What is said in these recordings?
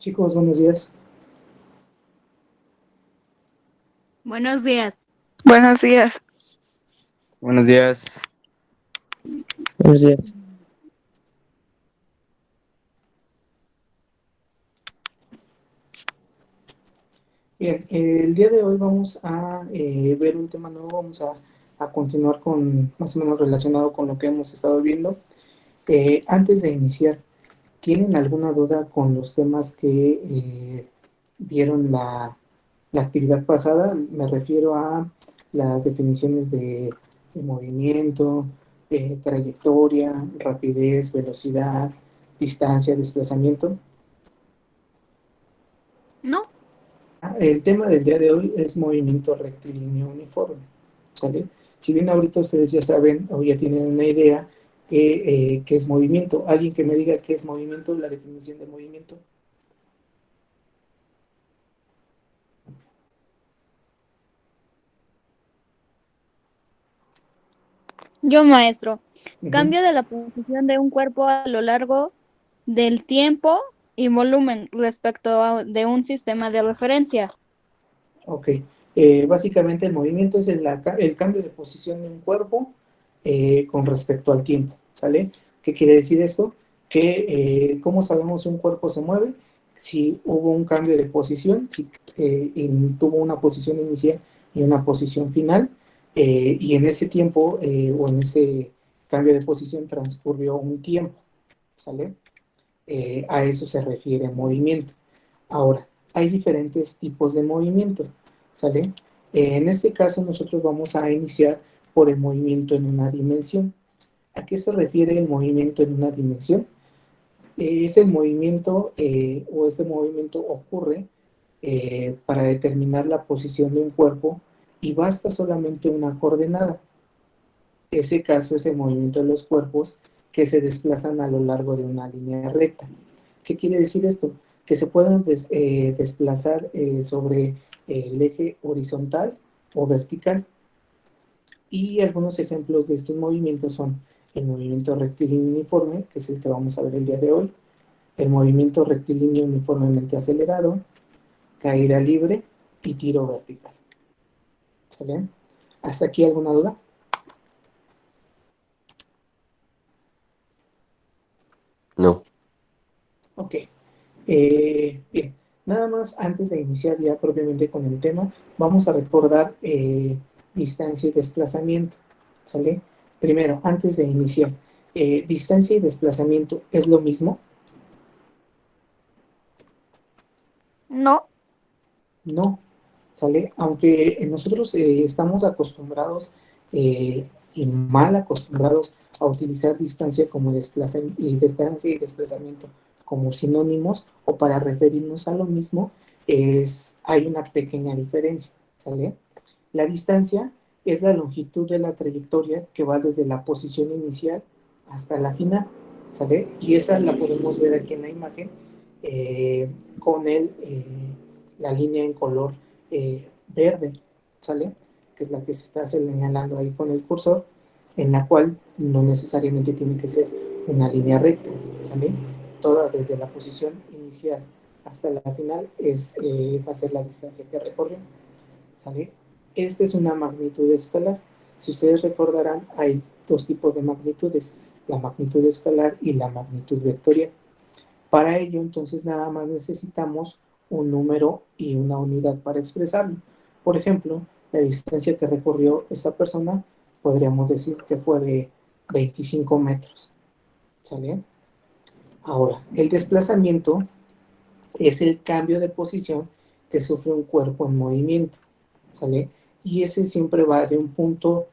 Chicos, buenos días. Buenos días. Buenos días. Buenos días. Buenos días. Bien, el día de hoy vamos a ver un tema nuevo, vamos a continuar con más o menos relacionado con lo que hemos estado viendo. Antes de iniciar, ¿tienen alguna duda con los temas que vieron la actividad pasada? Me refiero a las definiciones de movimiento, trayectoria, rapidez, velocidad, distancia, desplazamiento. No, El tema del día de hoy es movimiento rectilíneo uniforme, ¿sale? Si bien ahorita ustedes ya saben o ya tienen una idea qué es movimiento, alguien que me diga qué es movimiento, la definición de movimiento. yo maestro. Ujú. Cambio de la posición de un cuerpo a lo largo del tiempo y volumen respecto de un sistema de referencia. Ok. Básicamente el movimiento es el cambio de posición de un cuerpo con respecto al tiempo, ¿sale? ¿Qué quiere decir esto? Que cómo sabemos si un cuerpo se mueve, si hubo un cambio de posición, si tuvo una posición inicial y una posición final, y en ese tiempo o en ese cambio de posición transcurrió un tiempo, ¿sale? A eso se refiere movimiento. Ahora, hay diferentes tipos de movimiento, ¿sale? En este caso nosotros vamos a iniciar por el movimiento en una dimensión. ¿A qué se refiere el movimiento en una dimensión? Es el movimiento o este movimiento ocurre para determinar la posición de un cuerpo y basta solamente una coordenada. Ese caso es el movimiento de los cuerpos que se desplazan a lo largo de una línea recta. ¿Qué quiere decir esto? Que se pueden desplazar sobre el eje horizontal o vertical. Y algunos ejemplos de estos movimientos son el movimiento rectilíneo uniforme, que es el que vamos a ver el día de hoy, el movimiento rectilíneo uniformemente acelerado, caída libre y tiro vertical. ¿Sale? ¿Hasta aquí alguna duda? No. Ok. Bien, nada más antes de iniciar ya propiamente con el tema, vamos a recordar distancia y desplazamiento, ¿sale? Primero, antes de iniciar, distancia y desplazamiento es lo mismo, No, no, ¿sale? Aunque nosotros estamos acostumbrados y mal acostumbrados a utilizar distancia como distancia y desplazamiento como sinónimos o para referirnos a lo mismo, hay una pequeña diferencia, ¿sale? La distancia es la longitud de la trayectoria que va desde la posición inicial hasta la final, ¿sale? Y esa la podemos ver aquí en la imagen eh, con la línea en color verde, ¿sale? Que es la que se está señalando ahí con el cursor, en la cual no necesariamente tiene que ser una línea recta, ¿sale? Toda desde la posición inicial hasta la final va a ser la distancia que recorrió, ¿sale? Esta es una magnitud escalar. Si ustedes recordarán, hay dos tipos de magnitudes, la magnitud escalar y la magnitud vectorial. Para ello, entonces, nada más necesitamos un número y una unidad para expresarlo. Por ejemplo, la distancia que recorrió esta persona, podríamos decir que fue de 25 metros, ¿sale? Ahora, el desplazamiento es el cambio de posición que sufre un cuerpo en movimiento, ¿sale? Y ese siempre va de un punto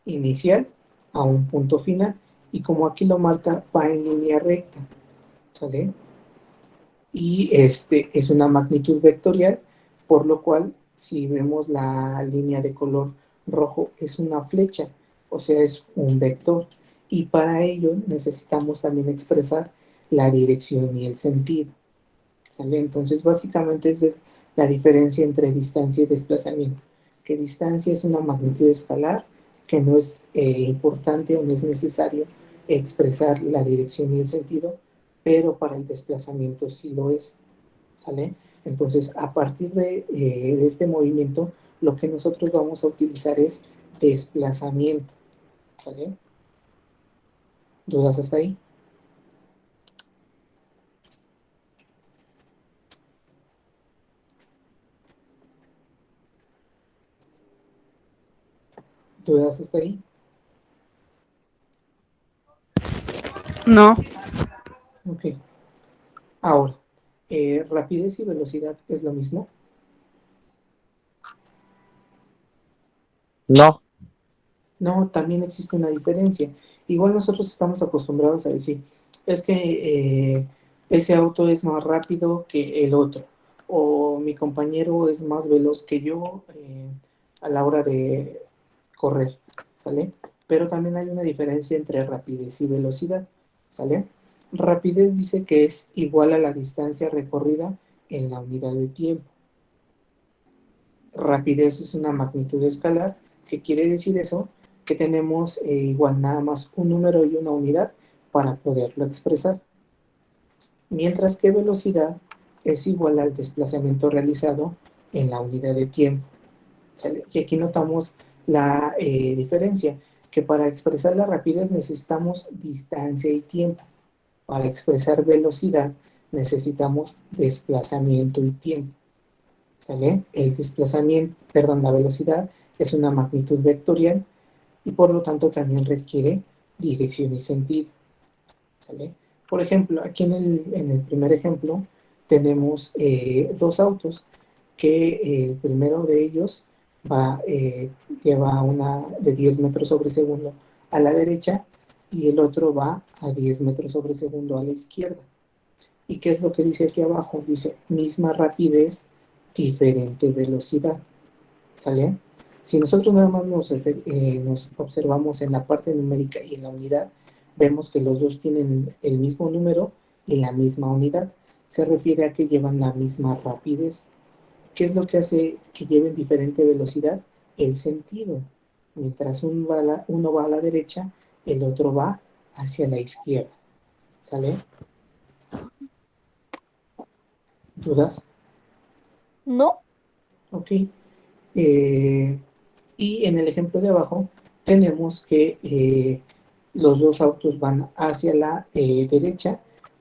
inicial a un punto final. Y como aquí lo marca, va en línea recta, ¿sale? Y este es una magnitud vectorial, por lo cual si vemos la línea de color rojo es una flecha, o sea, es un vector. Y para ello necesitamos también expresar la dirección y el sentido, ¿sale? Entonces, básicamente esa es la diferencia entre distancia y desplazamiento. Que distancia es una magnitud escalar, que no es importante o no es necesario expresar la dirección y el sentido, pero para el desplazamiento sí lo es. ¿sale? Entonces, a partir de este movimiento, lo que nosotros vamos a utilizar es desplazamiento, ¿sale? ¿Dudas hasta ahí? ¿Dudas hasta ahí? No. Ok. Ahora, rapidez y velocidad es lo mismo. No. No, también existe una diferencia. Igual nosotros estamos acostumbrados a decir, es que ese auto es más rápido que el otro, o mi compañero es más veloz que yo a la hora de correr, ¿sale? Pero también hay una diferencia entre rapidez y velocidad, ¿sale? Rapidez dice que es igual a la distancia recorrida en la unidad de tiempo. Rapidez es una magnitud escalar. ¿Qué quiere decir eso? Que tenemos igual nada más un número y una unidad para poderlo expresar. Mientras que velocidad es igual al desplazamiento realizado en la unidad de tiempo. ¿Sale? Y aquí notamos la diferencia, que para expresar la rapidez necesitamos distancia y tiempo. Para expresar velocidad necesitamos desplazamiento y tiempo. ¿Sale? El desplazamiento, perdón, la velocidad es una magnitud vectorial y por lo tanto también requiere dirección y sentido. ¿Sale? Por ejemplo, aquí en el primer ejemplo tenemos dos autos que el primero de ellos lleva una de 10 metros sobre segundo a la derecha y el otro va a 10 metros sobre segundo a la izquierda. ¿Y qué es lo que dice aquí abajo? Dice misma rapidez, diferente velocidad. ¿Sale? Si nosotros nada más nos observamos en la parte numérica y en la unidad, vemos que los dos tienen el mismo número y la misma unidad. Se refiere a que llevan la misma rapidez. ¿Qué es lo que hace que lleven diferente velocidad? El sentido. Mientras uno va a la derecha, el otro va hacia la izquierda. ¿Sale? ¿Dudas? No. Ok. Y en el ejemplo de abajo tenemos que los dos autos van hacia la derecha.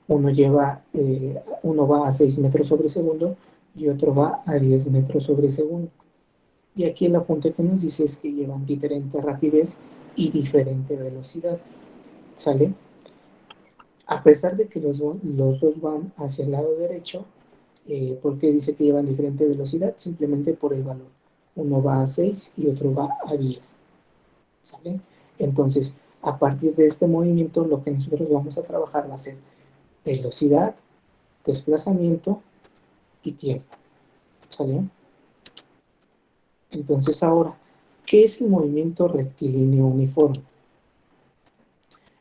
Uno va a 6 metros sobre segundo y otro va a 10 metros sobre segundo. Y aquí el apunte que nos dice es que llevan diferente rapidez y diferente velocidad. ¿Sale? A pesar de que los dos van hacia el lado derecho, ¿por qué dice que llevan diferente velocidad? Simplemente por el valor. Uno va a 6 y otro va a 10. ¿Sale? Entonces, a partir de este movimiento, lo que nosotros vamos a trabajar va a ser velocidad, desplazamiento y tiempo. ¿Sale? Entonces, ahora, ¿qué es el movimiento rectilíneo uniforme?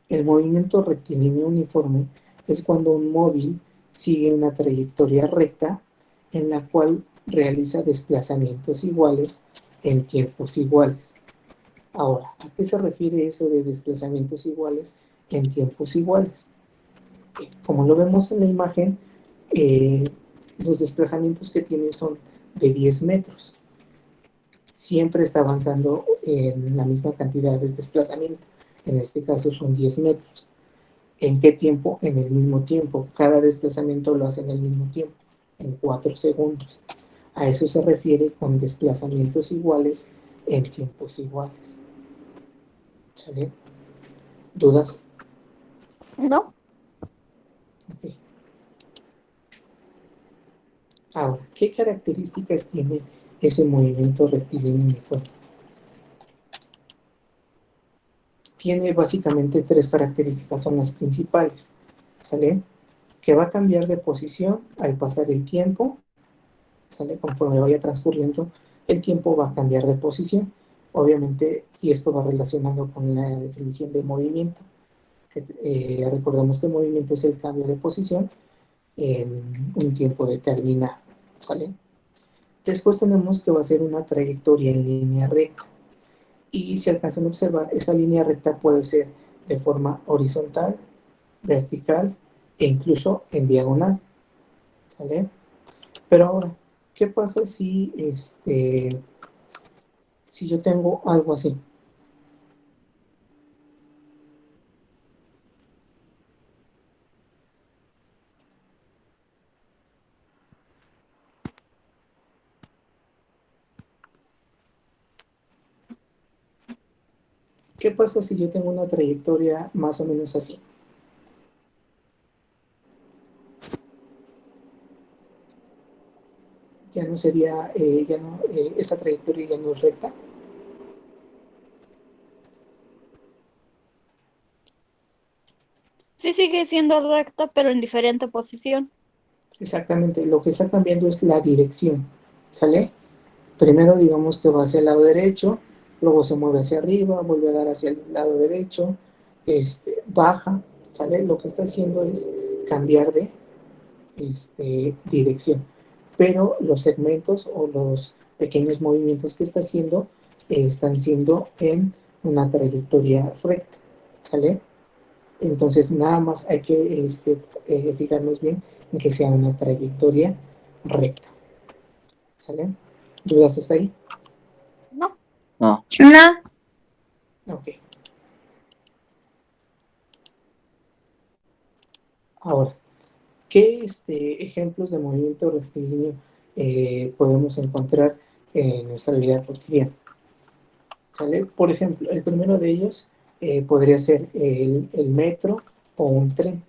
El movimiento rectilíneo uniforme es cuando un móvil sigue una trayectoria recta en la cual realiza desplazamientos iguales en tiempos iguales. Ahora, ¿a qué se refiere eso de desplazamientos iguales en tiempos iguales? Como lo vemos en la imagen, los desplazamientos que tiene son de 10 metros. Siempre está avanzando en la misma cantidad de desplazamiento. En este caso son 10 metros. ¿En qué tiempo? En el mismo tiempo. Cada desplazamiento lo hace en el mismo tiempo, en 4 segundos. A eso se refiere con desplazamientos iguales en tiempos iguales. ¿Sale? ¿Dudas? No. Ok. Ahora, ¿qué características tiene ese movimiento rectilíneo uniforme? Tiene básicamente tres características, son las principales. ¿Sale? Que va a cambiar de posición al pasar el tiempo. ¿Sale? Conforme vaya transcurriendo el tiempo va a cambiar de posición, obviamente, y esto va relacionado con la definición de movimiento. Recordemos que el movimiento es el cambio de posición en un tiempo determinado. ¿Sale? Después tenemos que va a ser una trayectoria en línea recta. Y si alcanzan a observar, esa línea recta puede ser de forma horizontal, vertical e incluso en diagonal. ¿Sale? Pero ahora, ¿qué pasa si, si yo tengo algo así? ¿Qué pasa si yo tengo una trayectoria más o menos así? Ya no sería, ya no, esta trayectoria ya no es recta. Sí sigue siendo recta, pero en diferente posición. Exactamente, lo que está cambiando es la dirección, ¿sale? Primero digamos que va hacia el lado derecho, luego se mueve hacia arriba, vuelve a dar hacia el lado derecho, baja, ¿sale? Lo que está haciendo es cambiar de dirección, pero los segmentos o los pequeños movimientos que está haciendo están siendo en una trayectoria recta, ¿sale? Entonces nada más hay que fijarnos bien en que sea una trayectoria recta, ¿sale? ¿Dudas hasta ahí? No. No. Ok. Ahora, ¿qué ejemplos de movimiento rectilíneo podemos encontrar en nuestra vida cotidiana? ¿Sale? Por ejemplo, el primero de ellos podría ser el metro o un tren,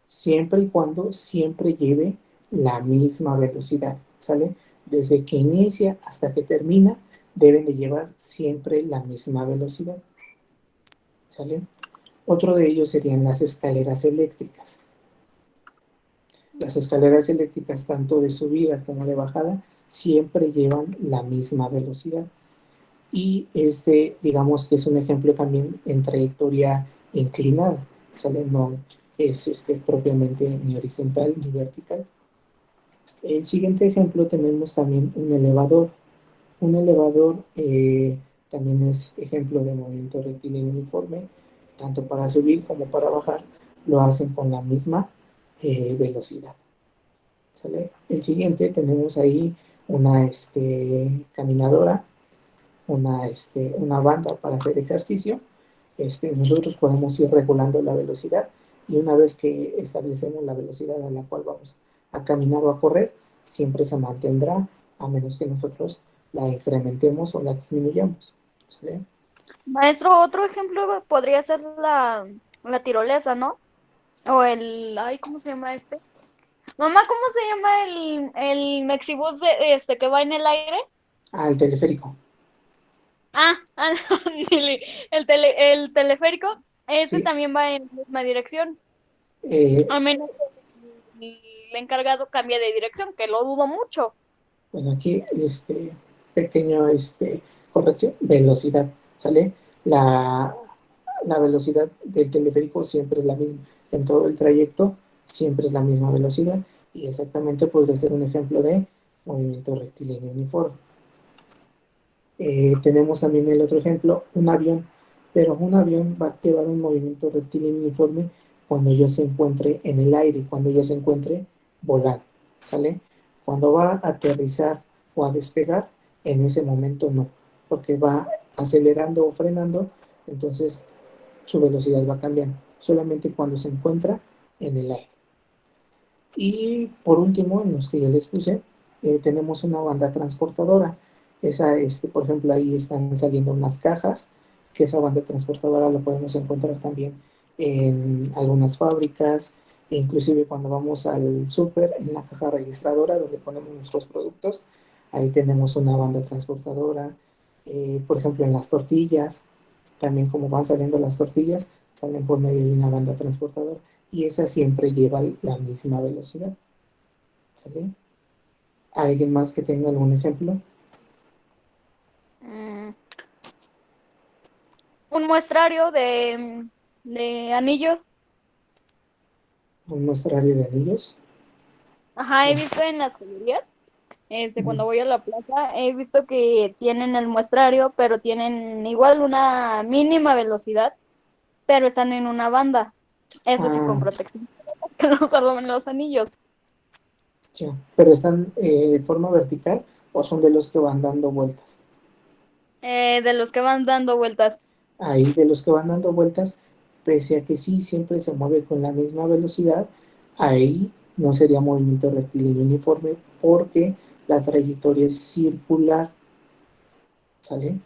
siempre y cuando siempre lleve la misma velocidad, ¿sale? Desde que inicia hasta que termina, deben de llevar siempre la misma velocidad, ¿sale? Otro de ellos serían las escaleras eléctricas. Las escaleras eléctricas, tanto de subida como de bajada, siempre llevan la misma velocidad. Y digamos que es un ejemplo también en trayectoria inclinada, ¿sale? No es propiamente ni horizontal ni vertical. El siguiente ejemplo tenemos también un elevador. Un elevador también es ejemplo de movimiento rectilíneo uniforme, tanto para subir como para bajar, lo hacen con la misma velocidad. ¿Sale? El siguiente tenemos ahí una caminadora, una banda para hacer ejercicio. Nosotros podemos ir regulando la velocidad y una vez que establecemos la velocidad a la cual vamos a caminar o a correr, siempre se mantendrá a menos que nosotros la incrementemos o la disminuyamos. ¿Sale? Maestro, otro ejemplo podría ser la tirolesa, ¿no? O ay, ¿cómo se llama este? Mamá, ¿cómo se llama el Mexibus que va en el aire? El teleférico. El teleférico, ese Sí. también va en la misma dirección, Eh, a menos que el encargado cambie de dirección, que lo dudo mucho. bueno, aquí, pequeño, corrección, velocidad, ¿sale? La velocidad del teleférico siempre es la misma. En todo el trayecto siempre es la misma velocidad y exactamente podría ser un ejemplo de movimiento rectilíneo uniforme. Tenemos también el otro ejemplo, un avión, pero un avión va a llevar un movimiento rectilíneo uniforme cuando ya se encuentre en el aire, cuando ya se encuentre volando, ¿sale? Cuando va a aterrizar o a despegar, en ese momento no, porque va acelerando o frenando, entonces su velocidad va cambiando, solamente cuando se encuentra en el aire. Y por último, en los que yo les puse, tenemos una banda transportadora. Esa, por ejemplo, ahí están saliendo unas cajas, que esa banda transportadora la podemos encontrar también en algunas fábricas, e inclusive cuando vamos al súper, en la caja registradora donde ponemos nuestros productos, ahí tenemos una banda transportadora. Por ejemplo, en las tortillas, también como van saliendo las tortillas, salen por medio de una banda transportadora y esa siempre lleva la misma velocidad. ¿Sale? ¿Alguien más que tenga algún ejemplo? Mm, un muestrario de anillos. Un muestrario de anillos. Ajá, he Bueno, visto en las joyerías, cuando voy a la plaza, he visto que tienen el muestrario, pero tienen igual una mínima velocidad, pero están en una banda. Eso sí, con ah, protección, que no solo en los anillos. Ya, pero ¿están de forma vertical o son de los que van dando vueltas? De los que van dando vueltas. Ahí de los que van dando vueltas, pese a que sí siempre se mueve con la misma velocidad, ahí no sería movimiento rectilíneo uniforme porque la trayectoria es circular, ¿sale?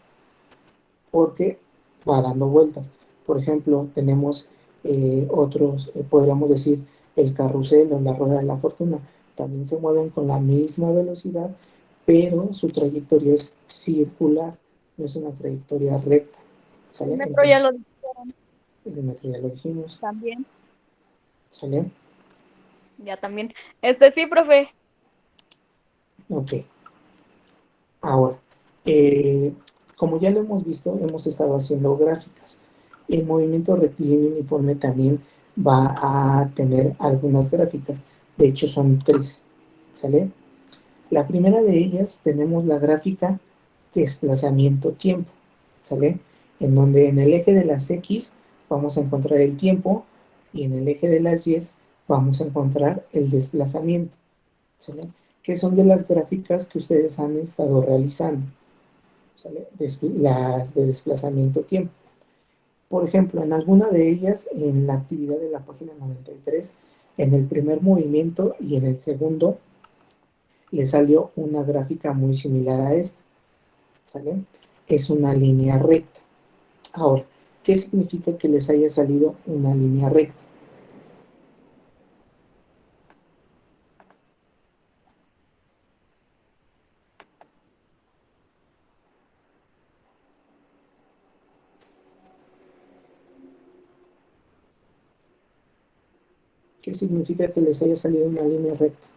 Porque va dando vueltas. Por ejemplo, tenemos otros, podríamos decir, el carrusel o la rueda de la fortuna, también se mueven con la misma velocidad, pero su trayectoria es circular, no es una trayectoria recta, El ¿sale? metro ya Entonces, lo dijeron el metro ya lo dijimos, también. ¿sale? Ya también. Sí, profe. Ok, ahora, eh, como ya lo hemos visto, hemos estado haciendo gráficas. El movimiento rectilíneo uniforme también va a tener algunas gráficas. De hecho, son tres, ¿sale? La primera de ellas tenemos la gráfica desplazamiento-tiempo, ¿sale? En donde en el eje de las X vamos a encontrar el tiempo y en el eje de las Y vamos a encontrar el desplazamiento, ¿sale? Que son de las gráficas que ustedes han estado realizando, ¿sale? Las de desplazamiento-tiempo. Por ejemplo, en alguna de ellas, en la actividad de la página 93, en el primer movimiento y en el segundo, le salió una gráfica muy similar a esta, ¿sale? Es una línea recta. Ahora, ¿qué significa que les haya salido una línea recta? ¿Qué significa que les haya salido una línea recta?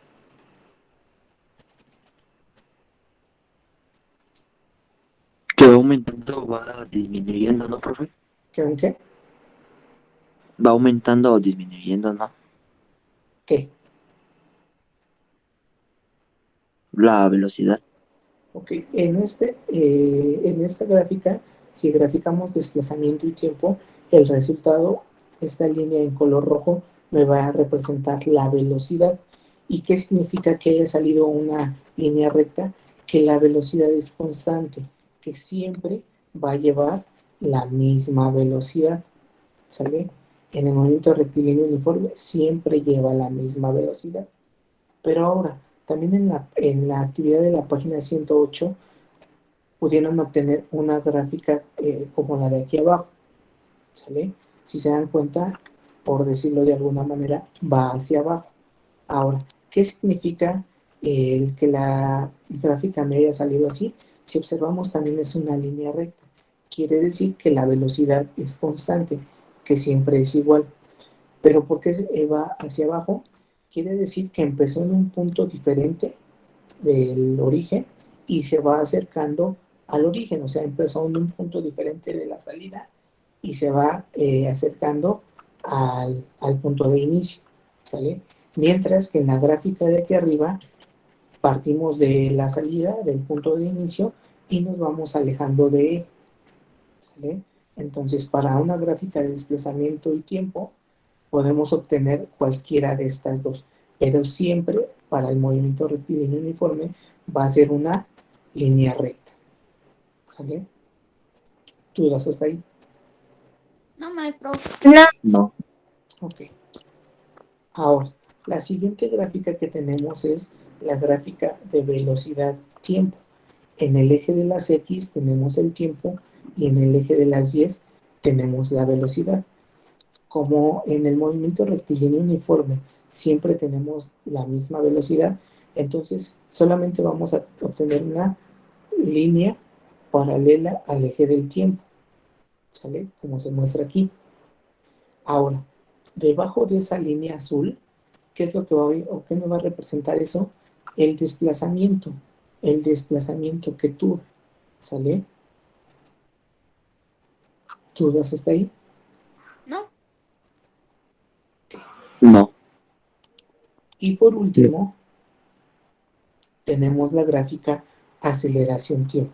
Que va aumentando, va disminuyendo, ¿no, profe? ¿Qué aunque? Va aumentando o disminuyendo, ¿no? ¿Qué? La velocidad. Ok, en esta gráfica, si graficamos desplazamiento y tiempo, el resultado, esta línea en color rojo, me va a representar la velocidad. ¿Y qué significa que haya salido una línea recta? Que la velocidad es constante, que siempre va a llevar la misma velocidad, ¿sale? En el movimiento rectilíneo uniforme siempre lleva la misma velocidad. Pero ahora, también en la actividad de la página 108 pudieron obtener una gráfica como la de aquí abajo, ¿sale? Si se dan cuenta, por decirlo de alguna manera, va hacia abajo. Ahora, ¿qué significa el que la gráfica me haya salido así? Si observamos, también es una línea recta. Quiere decir que la velocidad es constante, que siempre es igual. Pero ¿por qué va hacia abajo? Quiere decir que empezó en un punto diferente del origen y se va acercando al origen, o sea, empezó en un punto diferente de la salida y se va acercando al punto de inicio, ¿sale? Mientras que en la gráfica de aquí arriba partimos de la salida, del punto de inicio, y nos vamos alejando de él, ¿sale? Entonces, para una gráfica de desplazamiento y tiempo, podemos obtener cualquiera de estas dos, pero siempre para el movimiento rectilíneo uniforme va a ser una línea recta. ¿Sale? ¿Dudas hasta ahí? No, maestro. No. Ok. Ahora, la siguiente gráfica que tenemos es la gráfica de velocidad-tiempo. En el eje de las X tenemos el tiempo y en el eje de las Y tenemos la velocidad. Como en el movimiento rectilíneo uniforme siempre tenemos la misma velocidad, entonces solamente vamos a obtener una línea paralela al eje del tiempo, ¿sale? Como se muestra aquí. Ahora, debajo de esa línea azul, ¿qué es lo que va a, o qué me va a representar eso? El desplazamiento que tuve, ¿sale? ¿Dudas hasta ahí? No. No. Y por último, tenemos la gráfica aceleración-tiempo.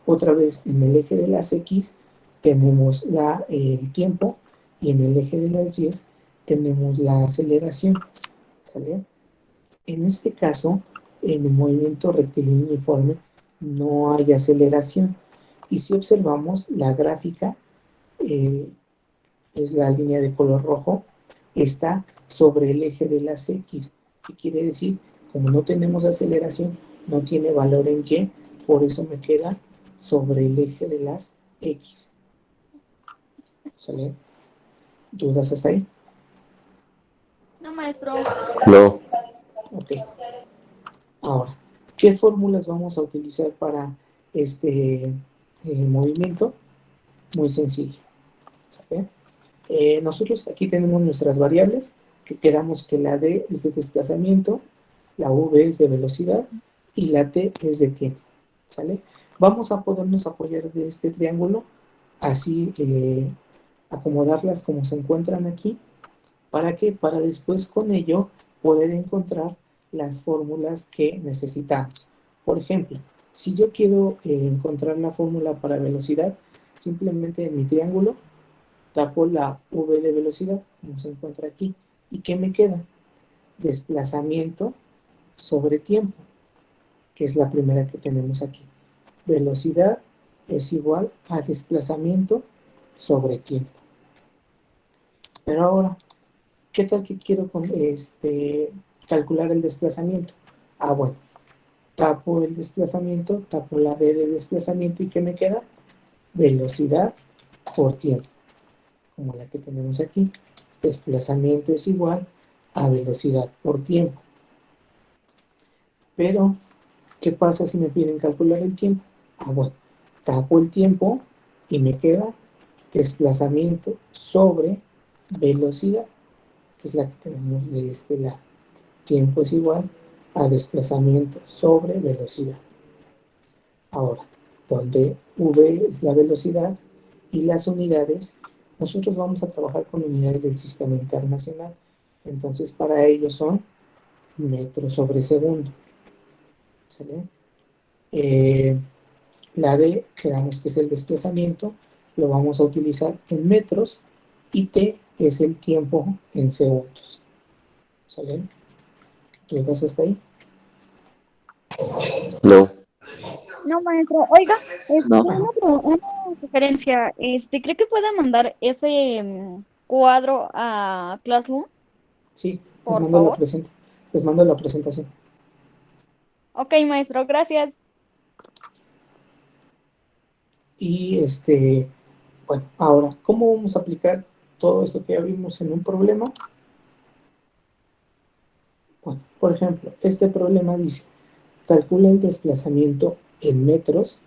Otra vez, en el eje de las X tenemos el tiempo y en el eje de las Y tenemos la aceleración, ¿sale? En este caso, en el movimiento rectilíneo uniforme no hay aceleración. Y si observamos la gráfica, es la línea de color rojo, está sobre el eje de las X. ¿Qué quiere decir? Como no tenemos aceleración, no tiene valor en Y, por eso me queda sobre el eje de las X. ¿Sale? ¿Dudas hasta ahí? No, maestro. No. Ok. Ahora, ¿qué fórmulas vamos a utilizar para este movimiento? Muy sencillo. ¿Sale? Nosotros aquí tenemos nuestras variables, que quedamos que la D es de desplazamiento, la V es de velocidad y la T es de tiempo. ¿Sale? Vamos a podernos apoyar de este triángulo, así acomodarlas como se encuentran aquí. ¿Para qué? Para después con ello poder encontrar las fórmulas que necesitamos. Por ejemplo, si yo quiero encontrar la fórmula para velocidad, simplemente en mi triángulo tapo la V de velocidad, como se encuentra aquí. ¿Y qué me queda? Desplazamiento sobre tiempo, que es la primera que tenemos aquí. Velocidad es igual a desplazamiento sobre tiempo. Pero ahora, ¿qué tal que quiero calcular el desplazamiento? Ah, bueno, tapo el desplazamiento, tapo la D de desplazamiento y ¿qué me queda? Velocidad por tiempo, como la que tenemos aquí. Desplazamiento es igual a velocidad por tiempo. Pero, ¿qué pasa si me piden calcular el tiempo? Ah, bueno, tapo el tiempo y me queda desplazamiento sobre velocidad, que es la que tenemos de este lado. Tiempo es igual a desplazamiento sobre velocidad. Ahora, donde V es la velocidad y las unidades, nosotros vamos a trabajar con unidades del Sistema Internacional. Entonces, para ello son metros sobre segundo. ¿Sale? La D, quedamos que es el desplazamiento, lo vamos a utilizar en metros y T es el tiempo en segundos. ¿Sale? ¿Llegas hasta ahí? No. No, maestro. Oiga, No. Ajá. una sugerencia. ¿Cree que pueda mandar ese cuadro a Classroom, Sí, por favor? les mando la presentación. Ok, maestro, gracias. Y bueno, ahora, ¿cómo vamos a aplicar todo esto que ya vimos en un problema? Bueno, por ejemplo, este problema dice, calcula el desplazamiento en metros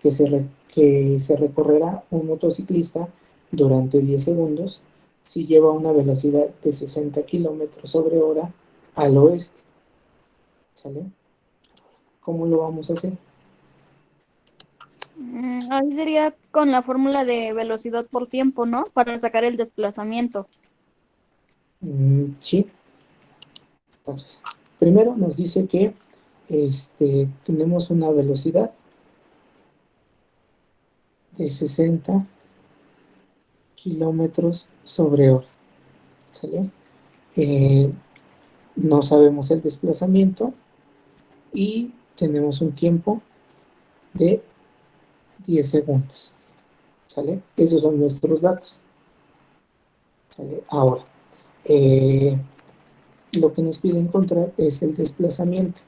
que se recorrerá un motociclista durante 10 segundos si lleva una velocidad de 60 kilómetros sobre hora al oeste. ¿Sale? ¿Cómo lo vamos a hacer? Ahí sería con la fórmula de velocidad por tiempo, ¿no? Para sacar el desplazamiento. Sí, entonces, primero nos dice que tenemos una velocidad de 60 kilómetros sobre hora. ¿Sale? Eh, no sabemos el desplazamiento y tenemos un tiempo de 10 segundos. ¿Sale? Esos son nuestros datos. ¿Sale? Ahora, lo que nos pide encontrar es el desplazamiento.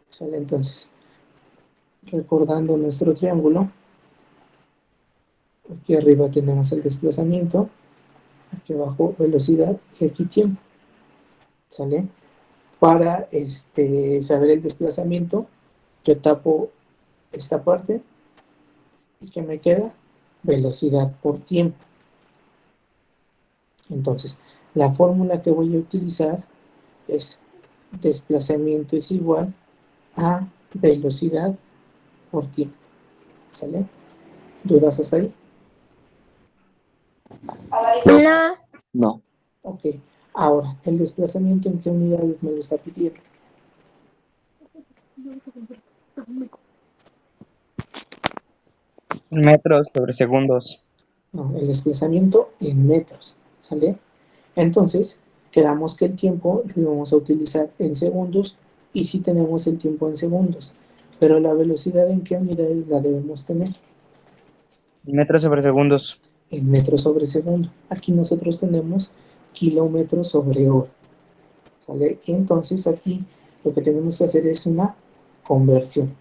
¿Sale? Entonces, recordando nuestro triángulo, aquí arriba tenemos el desplazamiento, aquí abajo velocidad y aquí tiempo. ¿Sale? Para saber el desplazamiento, yo tapo esta parte y ¿qué me queda? Velocidad por tiempo. Entonces, la fórmula que voy a utilizar es desplazamiento es igual a velocidad por tiempo. ¿Sale? ¿Dudas hasta ahí? No. No. Ok. Ahora, ¿el desplazamiento en qué unidades me lo está pidiendo? Metros sobre segundos. No, el desplazamiento en metros. ¿Sale? Entonces, quedamos que el tiempo lo íbamos a utilizar en segundos y sí tenemos el tiempo en segundos, pero la velocidad en qué unidades la debemos tener, Metros sobre segundos. en metros sobre segundo. Aquí nosotros tenemos kilómetros sobre hora, ¿sale? Y entonces aquí lo que tenemos que hacer es una conversión,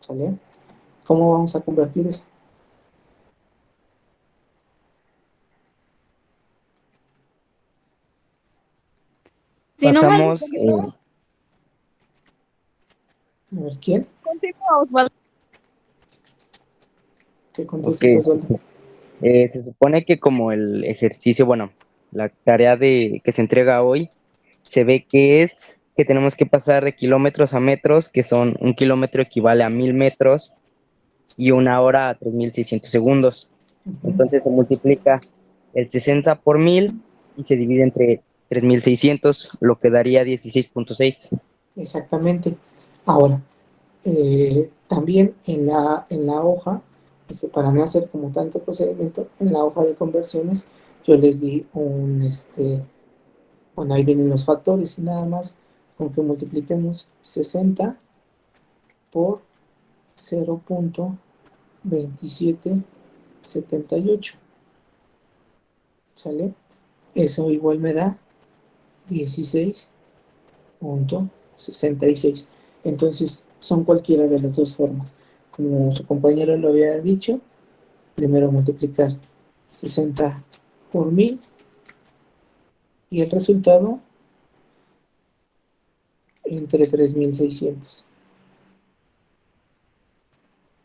¿sale? ¿Cómo vamos a convertir eso? Si no mal Pasamos, A ver, ¿quién? continúa, Osvaldo. ¿Qué ok, contestas, Osvaldo? se supone que como el ejercicio, bueno, la tarea que se entrega hoy, se ve que es que tenemos que pasar de kilómetros a metros, que son un kilómetro equivale a 1000 metros y una hora a 3600 segundos. Ujú. Entonces se multiplica el 60 por 1000 y se divide entre 3600, lo que daría 16.6. Exactamente. Ahora, también en la hoja, para no hacer como tanto procedimiento, en la hoja de conversiones yo les di bueno, ahí vienen los factores y nada más con que multipliquemos 60 por 0.2778, ¿sale? Eso igual me da 16.66. Entonces, son cualquiera de las dos formas. Como su compañero lo había dicho, primero multiplicar 60 por 1000 y el resultado entre 3600.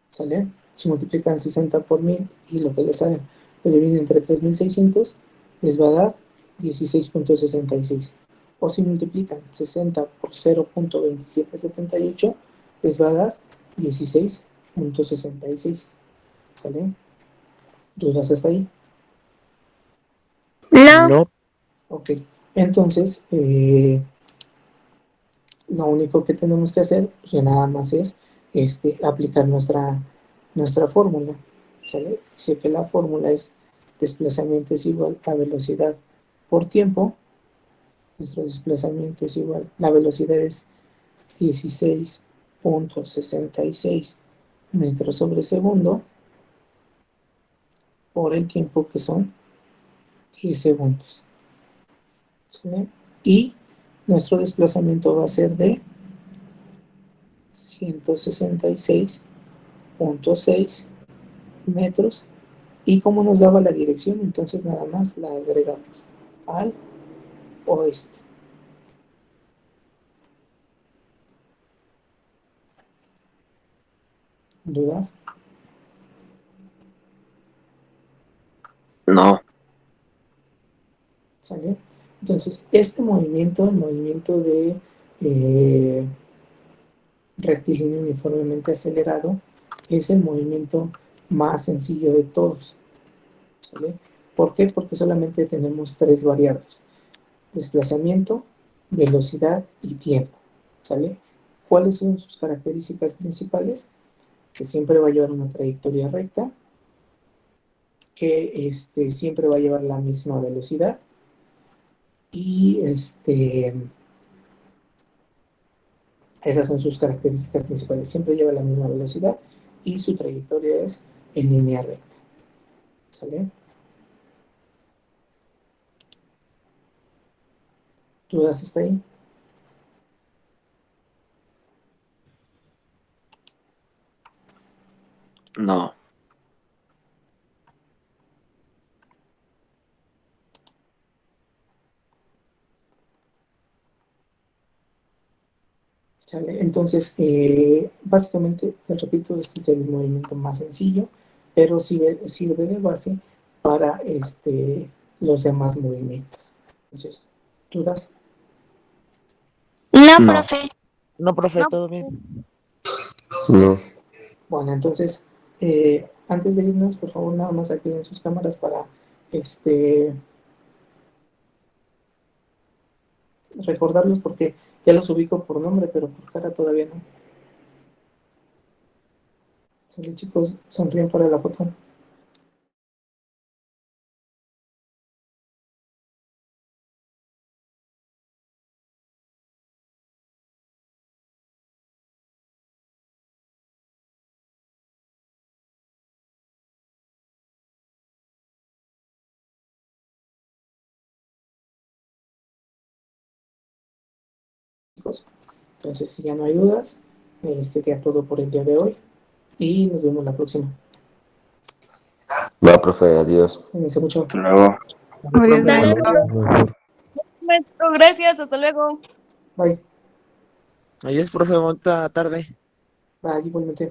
¿Sale? Si multiplican 60 por 1000 y lo que les sale lo dividen entre 3600, les va a dar 16.66. O si multiplican 60 por 0.2778, les va a dar 16.66. ¿Sale? ¿Dudas hasta ahí? No. No. Ok. Entonces, lo único que tenemos que hacer, pues ya nada más es aplicar nuestra fórmula, ¿sale? Dice que la fórmula es desplazamiento es igual a velocidad por tiempo. Nuestro desplazamiento es igual, la velocidad es 16.66 metros sobre segundo por el tiempo que son 10 segundos, ¿sale? Y nuestro desplazamiento va a ser de 166.6 metros y como nos daba la dirección, entonces nada más la agregamos al oeste. ¿Dudas? No. ¿Sale? Entonces, este movimiento, el movimiento de eh, rectilíneo uniformemente acelerado, es el movimiento más sencillo de todos. ¿Sale? ¿Por qué? Porque solamente tenemos tres variables: desplazamiento, velocidad y tiempo. ¿Sale? ¿Cuáles son sus características principales? Que siempre va a llevar una trayectoria recta, que siempre va a llevar la misma velocidad y esas son sus características principales. Siempre lleva la misma velocidad y su trayectoria es en línea recta. ¿Sale? ¿Dudas hasta ahí? No. ¿Sale? Entonces, básicamente, te repito, este es el movimiento más sencillo, pero sirve de base para los demás movimientos. Entonces, ¿dudas? No, No. profe. No, profe, No, todo bien. No. Bueno, entonces, antes de irnos, por favor, nada más activen sus cámaras para recordarlos porque ya los ubico por nombre, pero por cara todavía no. Sale, chicos, sonríen para la foto. Entonces, si ya no hay dudas, sería todo por el día de hoy y nos vemos la próxima. Va, profe, adiós. Cuídense mucho. Hasta luego. Adiós, Hasta maestro. luego, maestro. Gracias, hasta luego. Bye. Adiós, profe, bonita tarde. Bye, igualmente.